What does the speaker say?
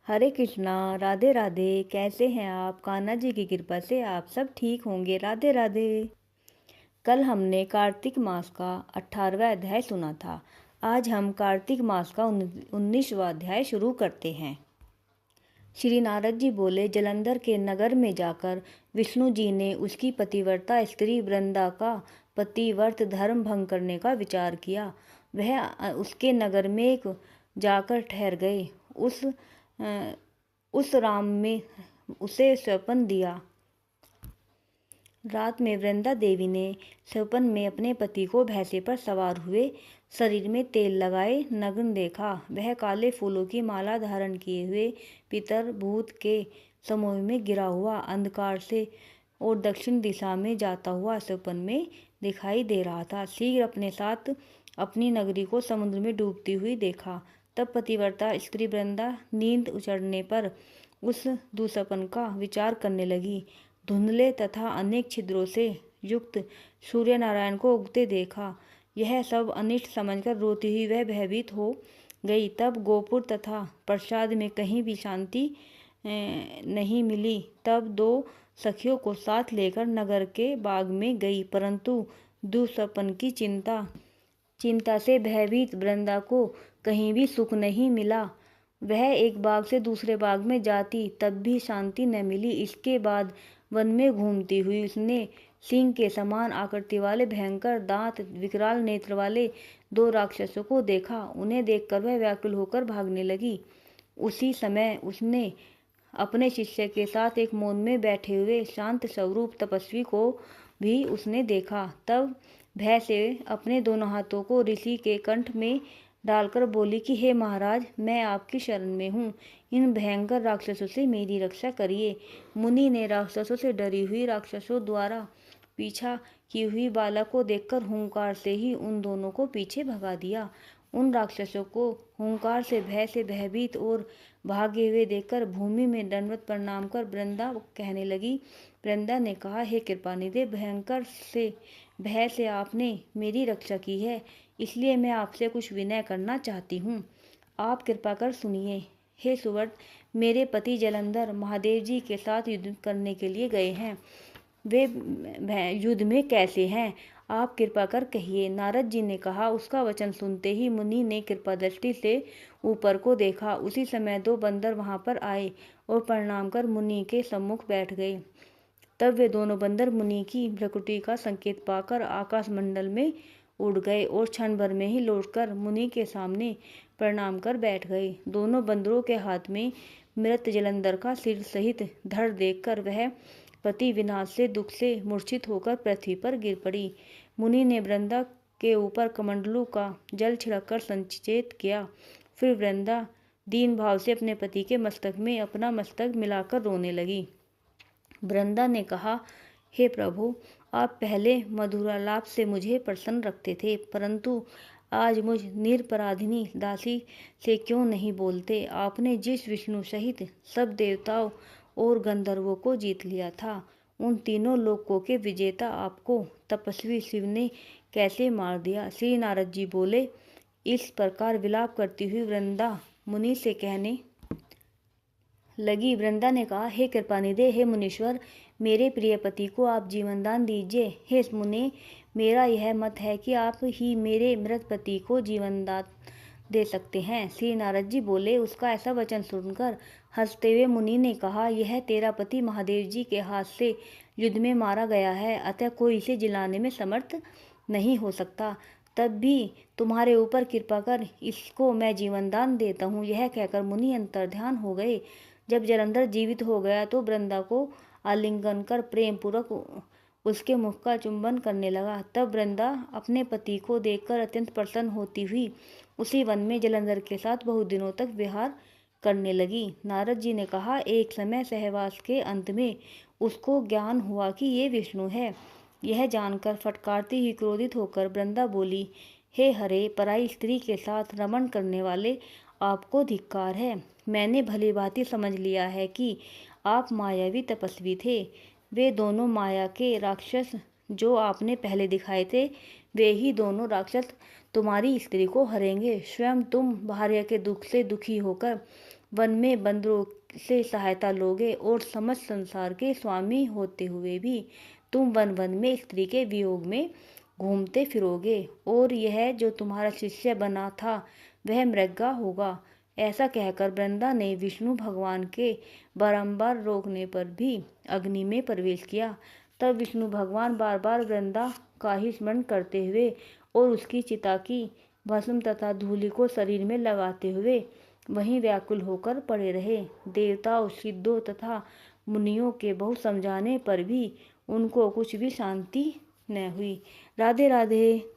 हरे कृष्णा। राधे राधे। कैसे हैं आप? कान्हा जी की कृपा से आप सब ठीक होंगे। राधे राधे। कल हमने कार्तिक मास का 18वां अध्याय सुना था। आज हम कार्तिक मास का 19वां अध्याय शुरू करते हैं। श्री नारद जी बोले, जलंधर के नगर में जाकर विष्णु जी ने उसकी पतिव्रता स्त्री वृंदा का पतिव्रत धर्म भंग करने का विचार किया। वह उसके नगर में जाकर ठहर गए। उस राम में उसे स्वप्न दिया। रात में वृंदा देवी ने स्वप्न में अपने पति को भैंसे पर सवार हुए, शरीर में तेल लगाए नग्न देखा। वह काले फूलों की माला धारण किए हुए पितर भूत के समूह में गिरा हुआ अंधकार से और दक्षिण दिशा में जाता हुआ स्वप्न में दिखाई दे रहा था। शीघ्र अपने साथ अपनी नगरी को समुद्र में डूबती हुई देखा। तब पतिव्रता स्त्री वृंदा नींद उचड़ने पर उस दुस्वप्न का विचार करने लगी। धुंधले तथा अनेक छिद्रों से युक्त सूर्य नारायण को उगते देखा। यह सब अनिष्ट समझकर रोती हुई वह भयभीत हो गई। तब गोपुर तथा प्रसाद में कहीं भी शांति नहीं मिली। तब दो सखियों को साथ लेकर नगर के बाग में गई, परंतु दुस्वप्न की चिंता से भयभीत वृंदा को कहीं भी सुख नहीं मिला। वह एक बाग से दूसरे बाग में जाती, तब भी शांति न मिली। इसके बाद वन में घूमती हुई उसने सिंह के समान आकृति वाले भयंकर दांत विकराल नेत्र वाले दो राक्षसों को देखा। उन्हें देखकर वह व्याकुल होकर भागने लगी। उसी समय उसने अपने शिष्य के साथ एक मौन में बैठे हुए शांत स्वरूप तपस्वी को भी उसने देखा। तब भय से अपने दोनों हाथों को ऋषि के कंठ में डालकर बोली कि हे महाराज, मैं आपकी शरण में हूँ। इन भयंकर राक्षसों से मेरी रक्षा करिए। मुनि ने राक्षसों से डरी हुई राक्षसों द्वारा पीछा की हुई बाला को देखकर हुंकार से ही उन दोनों को पीछे भगा दिया। उन राक्षसों को हुंकार से भयभीत और भागे हुए देखकर भूमि में दंडवत प्रणाम कर वृंदा कहने लगी। वृंदा ने कहा, हे कृपानिधे, भयंकर से भय से आपने मेरी रक्षा की है, इसलिए मैं आपसे कुछ विनय करना चाहती हूँ। आप कृपा कर सुनिए। हे सुव्रत, मेरे पति जलंधर महादेव जी के साथ युद्ध करने के लिए गए हैं। वे युद्ध में कैसे हैं, आप कृपा कर कहिए। नारद जी ने कहा। उसका वचन सुनते ही मुनि ने कृपा दृष्टि से ऊपर को देखा। उसी समय दो बंदर वहां पर आए और प्रणाम कर मुनि के सम्मुख बैठ गए। तब वे दोनों बंदर मुनि की प्रकृति का संकेत पाकर आकाश मंडल में उड़ गए और क्षण भर में ही लौटकर मुनि के सामने प्रणाम कर बैठ गए। दोनों बंदरों के हाथ में मृत जलंधर का सिर सहित धड़ देखकर वह पति विनाश से दुख से मूर्छित होकर पृथ्वी पर गिर पड़ी। मुनि ने वृंदा के ऊपर कमंडलू का जल छिड़ककर संचेत किया। फिर वृंदा दीन भाव से अपने पति के मस्तक में अपना मस्तक मिलाकर रोने लगी। वृंदा ने कहा, हे प्रभु, आप पहले मधुरालाप से मुझे प्रसन्न रखते थे, परंतु आज मुझ निरपराधिनी दासी से क्यों नहीं बोलते? आपने जिस विष्णु सहित सब देवताओं और गंधर्वों को जीत लिया था, उन तीनों लोकों के विजेता आपको तपस्वी शिव ने कैसे मार दिया? श्री नारद जी बोले। इस प्रकार विलाप करती हुई वृंदा मुनि से कहने लगी। वृंदा ने कहा, हे कृपानिधे, हे मुनीश्वर, मेरे प्रिय पति को आप जीवन दान दीजिए। हे मुने, मेरा यह मत है कि आप ही मेरे मृत पति को जीवन दान दे सकते हैं। श्री नारद जी बोले। उसका ऐसा वचन सुनकर हंसते हुए मुनि ने कहा, यह तेरा पति महादेव जी के हाथ से युद्ध में मारा गया है, अतः कोई इसे जिलाने में समर्थ नहीं हो सकता। तब भी तुम्हारे ऊपर कृपा कर इसको मैं जीवन दान देता हूँ। यह कहकर मुनि अंतर्ध्यान हो गए। जब जलंधर जीवित हो गया तो वृंदा को आलिंगन कर प्रेम पूर्वक उसके मुख का चुंबन करने लगा। तब वृंदा अपने पति को देखकर अत्यंत प्रसन्न होती हुई उसी वन में जलंधर के साथ बहुत दिनों तक विहार करने लगी। नारद जी ने कहा, एक समय सहवास के अंत में उसको ज्ञान हुआ कि ये विष्णु है। यह जानकर फटकारती हुई क्रोधित होकर वृंदा बोली, हे हरे, पराई स्त्री के साथ रमण करने वाले, आपको धिक्कार है। मैंने भली भांति समझ लिया है कि आप मायावी तपस्वी थे। वे दोनों माया के राक्षस जो आपने पहले दिखाए थे, वे ही दोनों राक्षस तुम्हारी स्त्री को हरेंगे। स्वयं तुम भार्या के दुख से दुखी होकर वन में बंदरों से सहायता लोगे और समस्त संसार के स्वामी होते हुए भी तुम वन वन में स्त्री के वियोग में घूमते फिरोगे और यह जो तुम्हारा शिष्य बना था वह मृगा होगा। ऐसा कहकर वृंदा ने विष्णु भगवान के बारंबार रोकने पर भी अग्नि में प्रवेश किया। तब विष्णु भगवान बार बार वृंदा का ही स्मरण करते हुए और उसकी चिता की भस्म तथा धूलि को शरीर में लगाते हुए वहीं व्याकुल होकर पड़े रहे। देवताओं, सिद्धों तथा मुनियों के बहुत समझाने पर भी उनको कुछ भी शांति न हुई। राधे राधे।